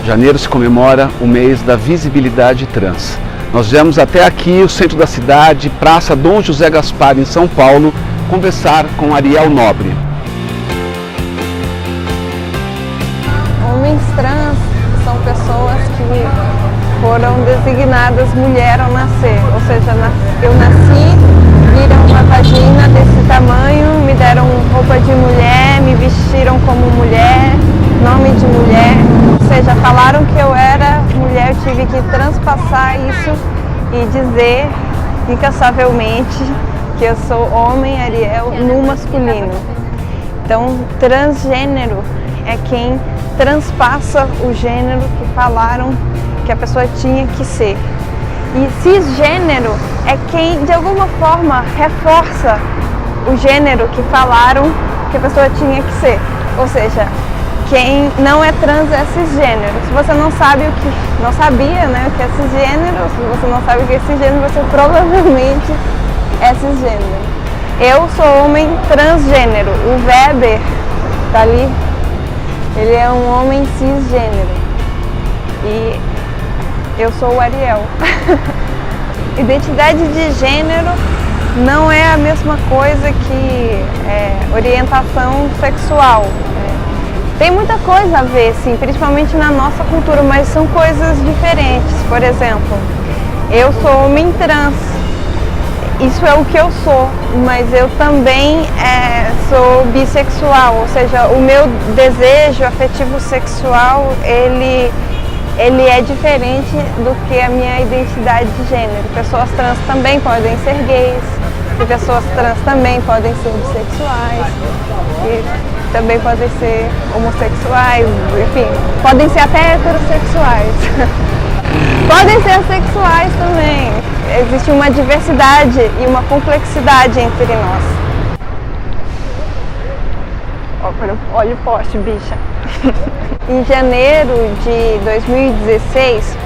Janeiro se comemora o mês da visibilidade trans. Nós viemos até aqui, o centro da cidade, Praça Dom José Gaspar, em São Paulo, conversar com Ariel Nobre. Homens trans são pessoas que foram designadas mulher ao nascer, ou seja, eu nasci, viram uma vagina desse tamanho, me deram roupa de mulher, me vestiram como mulher, nome de mulher, ou seja, falaram que eu era mulher, eu tive que transpassar isso e dizer incansavelmente que eu sou homem, Ariel, no masculino. Então, transgênero é quem transpassa o gênero que falaram que a pessoa tinha que ser. E cisgênero é quem, de alguma forma, reforça o gênero que falaram que a pessoa tinha que ser. Ou seja, quem não é trans é cisgênero. Se você não sabe não sabia, né, o que é cisgênero, se você não sabe o que é cisgênero, você provavelmente é cisgênero. Eu sou homem transgênero. O Weber, tá ali, ele é um homem cisgênero. E eu sou o Ariel. Identidade de gênero não é a mesma coisa que orientação sexual. Tem muita coisa a ver, sim, principalmente na nossa cultura, mas são coisas diferentes. Por exemplo, eu sou homem trans, isso é o que eu sou, mas eu também sou bissexual, ou seja, o meu desejo afetivo sexual, ele é diferente do que a minha identidade de gênero. Pessoas trans também podem ser gays, e pessoas trans também podem ser bissexuais, e também podem ser homossexuais, enfim, podem ser até heterossexuais. Podem ser assexuais também. Existe uma diversidade e uma complexidade entre nós. Olha o poste, bicha. Em janeiro de 2016,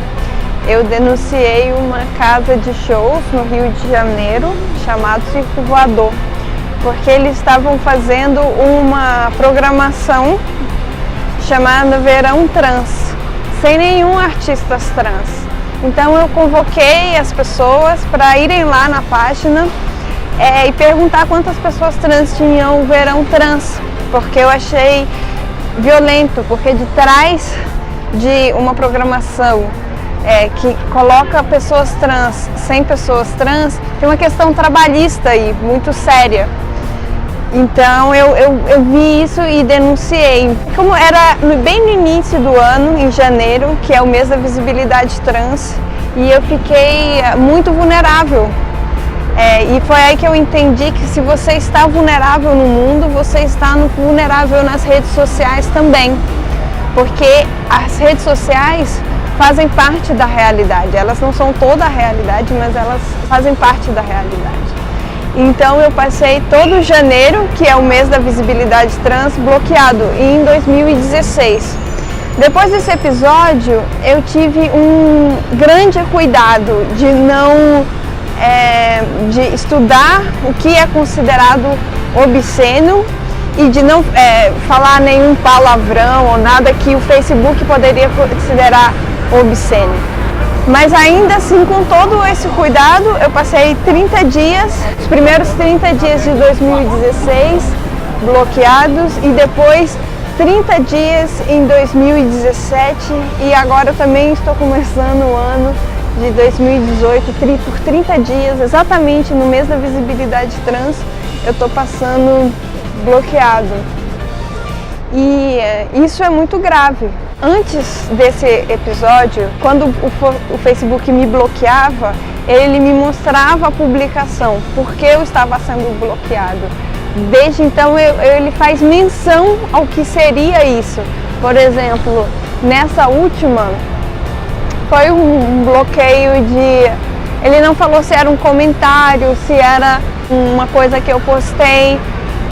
eu denunciei uma casa de shows no Rio de Janeiro, chamado Circo Voador, porque eles estavam fazendo uma programação chamada Verão Trans, sem nenhum artista trans. Então eu convoquei as pessoas para irem lá na página e perguntar quantas pessoas trans tinham o Verão Trans, porque eu achei violento, porque de trás de uma programação que coloca pessoas trans sem pessoas trans, tem uma questão trabalhista aí, muito séria. Então eu vi isso e denunciei. Como era bem no início do ano, em janeiro, que é o mês da visibilidade trans, e eu fiquei muito vulnerável. E foi aí que eu entendi que se você está vulnerável no mundo, você está vulnerável nas redes sociais também. Porque as redes sociais fazem parte da realidade. Elas não são toda a realidade, mas elas fazem parte da realidade. Então eu passei todo janeiro, que é o mês da visibilidade trans, bloqueado, em 2016. Depois desse episódio, eu tive um grande cuidado de não de estudar o que é considerado obsceno e de não falar nenhum palavrão ou nada que o Facebook poderia considerar obsceno. Mas ainda assim, com todo esse cuidado, eu passei 30 dias, os primeiros 30 dias de 2016 bloqueados e depois 30 dias em 2017 e agora eu também estou começando o ano de 2018 por 30 dias, exatamente no mês da visibilidade trans, eu estou passando bloqueado. E isso é muito grave. Antes desse episódio, quando o Facebook me bloqueava, ele me mostrava a publicação, porque eu estava sendo bloqueado. Desde então, ele faz menção ao que seria isso. Por exemplo, nessa última, foi um bloqueio de... Ele não falou se era um comentário, se era uma coisa que eu postei.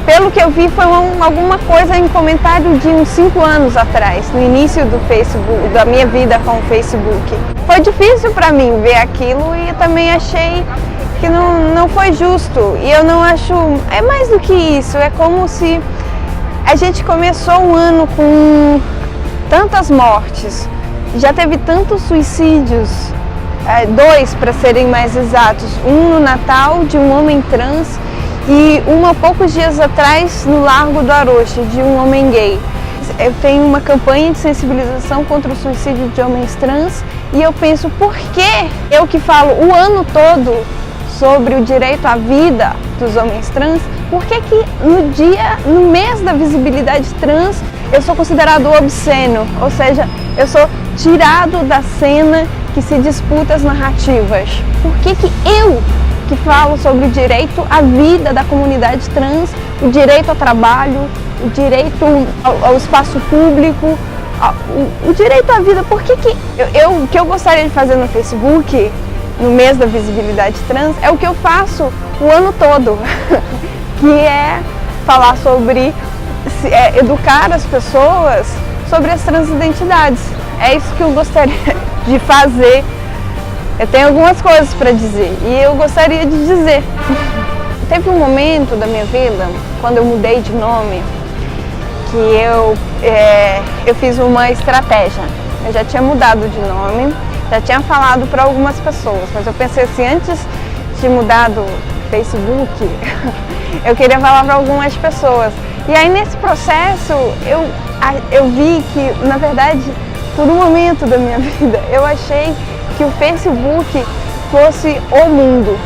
Pelo que eu vi, foi alguma coisa em comentário de uns 5 anos atrás, no início do Facebook, da minha vida com o Facebook. Foi difícil para mim ver aquilo e eu também achei que não foi justo. E eu não acho... É mais do que isso, é como se a gente começou um ano com tantas mortes, já teve tantos suicídios, 2 para serem mais exatos, um no Natal de um homem trans e há poucos dias atrás no Largo do Aroche de um homem gay. Eu tenho uma campanha de sensibilização contra o suicídio de homens trans e eu penso, por que eu que falo o ano todo sobre o direito à vida dos homens trans, por que no mês da visibilidade trans, eu sou considerado obsceno, ou seja, eu sou tirado da cena que se disputa as narrativas? Por que eu, que falo sobre o direito à vida da comunidade trans, o direito ao trabalho, o direito ao espaço público, o direito à vida, por que o que eu gostaria de fazer no Facebook, no mês da visibilidade trans, é o que eu faço o ano todo, que é falar sobre, educar as pessoas sobre as transidentidades. É isso que eu gostaria de fazer. Eu tenho algumas coisas para dizer e eu gostaria de dizer. Teve um momento da minha vida, quando eu mudei de nome, que eu fiz uma estratégia. Eu já tinha mudado de nome, já tinha falado para algumas pessoas, mas eu pensei assim, antes de mudar do Facebook, eu queria falar para algumas pessoas. E aí nesse processo eu vi que, na verdade, por um momento da minha vida, eu achei que o Facebook fosse o mundo,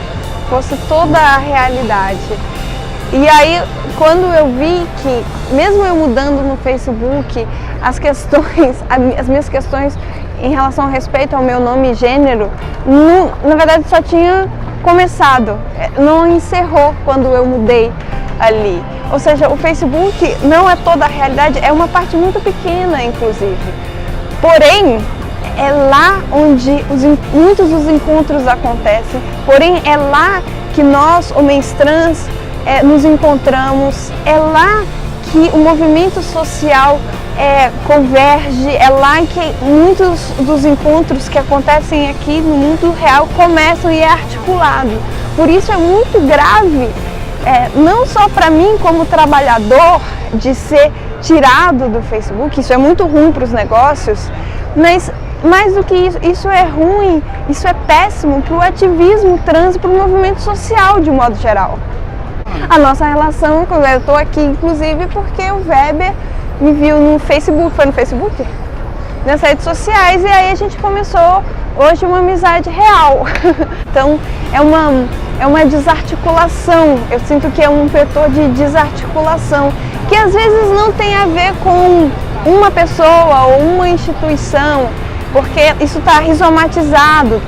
fosse toda a realidade. E aí, quando eu vi que, mesmo eu mudando no Facebook, as minhas questões em relação ao respeito ao meu nome e gênero, na verdade só tinha começado, não encerrou quando eu mudei ali. Ou seja, o Facebook não é toda a realidade, é uma parte muito pequena, inclusive. Porém, é lá onde muitos dos encontros acontecem, porém é lá que nós, homens trans, nos encontramos, é lá que o movimento social converge, é lá que muitos dos encontros que acontecem aqui no mundo real começam e é articulado. Por isso é muito grave, não só para mim como trabalhador, de ser tirado do Facebook, isso é muito ruim para os negócios, mas mais do que isso, isso é ruim, isso é péssimo para o ativismo trans e para o movimento social de modo geral. A nossa relação, eu estou aqui inclusive porque o Weber me viu no Facebook, foi no Facebook? Nas redes sociais, e aí a gente começou hoje uma amizade real. Então é uma desarticulação, eu sinto que é um vetor de desarticulação, que às vezes não tem a ver com uma pessoa ou uma instituição, porque isso está rizomatizado,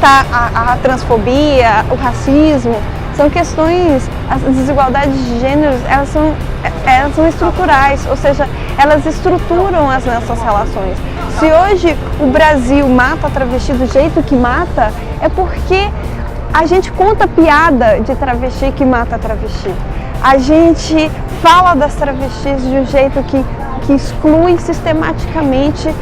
a transfobia, o racismo, são questões, as desigualdades de gêneros, elas são estruturais, ou seja, elas estruturam as nossas relações. Se hoje o Brasil mata a travesti do jeito que mata, é porque a gente conta piada de travesti que mata a travesti. A gente fala das travestis de um jeito que exclui sistematicamente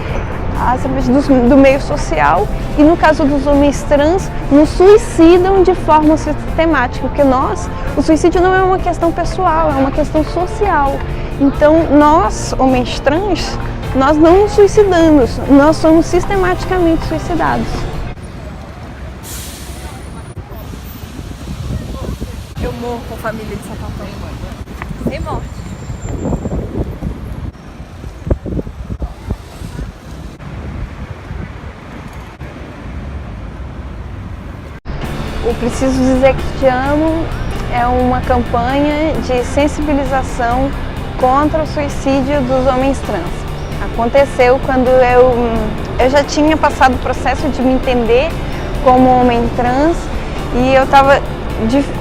as travestis do meio social, e no caso dos homens trans, nos suicidam de forma sistemática, porque o suicídio não é uma questão pessoal, é uma questão social. Então nós, homens trans, nós não nos suicidamos, nós somos sistematicamente suicidados. Eu morro com a família de sapatão. Sem morte. O Preciso Dizer Que Te Amo é uma campanha de sensibilização contra o suicídio dos homens trans. Aconteceu quando eu já tinha passado o processo de me entender como homem trans e eu estava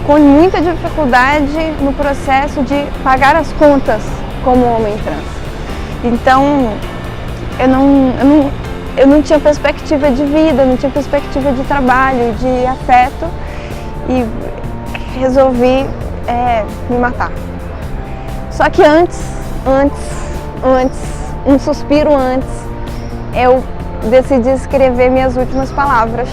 com muita dificuldade no processo de pagar as contas como homem trans. Então, eu não tinha perspectiva de vida, não tinha perspectiva de trabalho, de afeto, e resolvi me matar. Só que antes, um suspiro antes, eu decidi escrever minhas últimas palavras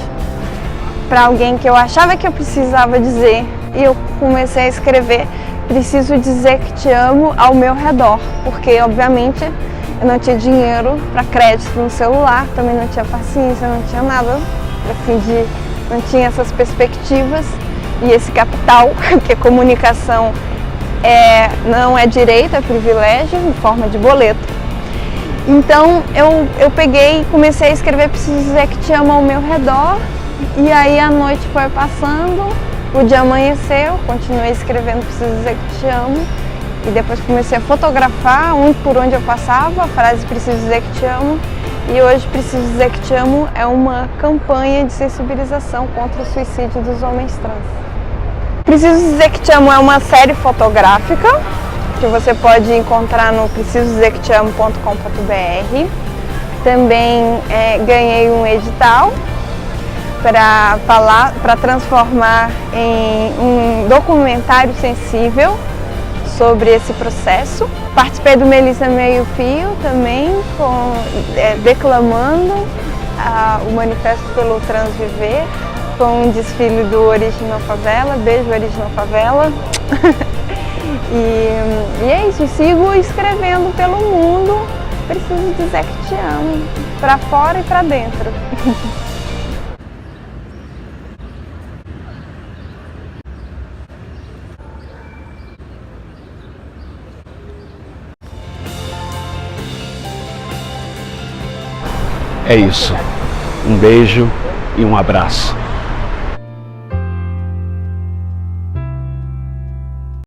para alguém que eu achava que eu precisava dizer, e eu comecei a escrever: preciso dizer que te amo ao meu redor, porque obviamente eu não tinha dinheiro para crédito no celular, também não tinha paciência, não tinha nada, assim, não tinha essas perspectivas e esse capital, que a comunicação não é direito, é privilégio, em forma de boleto. Então eu peguei e comecei a escrever Preciso Dizer Que Te Amo ao meu redor, e aí a noite foi passando, o dia amanheceu, continuei escrevendo Preciso Dizer Que Te Amo, e depois comecei a fotografar por onde eu passava a frase Preciso Dizer Que Te Amo, e hoje Preciso Dizer Que Te Amo é uma campanha de sensibilização contra o suicídio dos homens trans. Preciso Dizer Que Te Amo é uma série fotográfica que você pode encontrar no precisodizerqueteamo.com.br. Também ganhei um edital para transformar em um documentário sensível sobre esse processo. Participei do Melissa Meio Fio também, declamando o Manifesto pelo Transviver. Foi um desfile do Original Favela, beijo Original Favela. E é isso, sigo escrevendo pelo mundo, preciso dizer que te amo, para fora e para dentro. É isso. Um beijo e um abraço.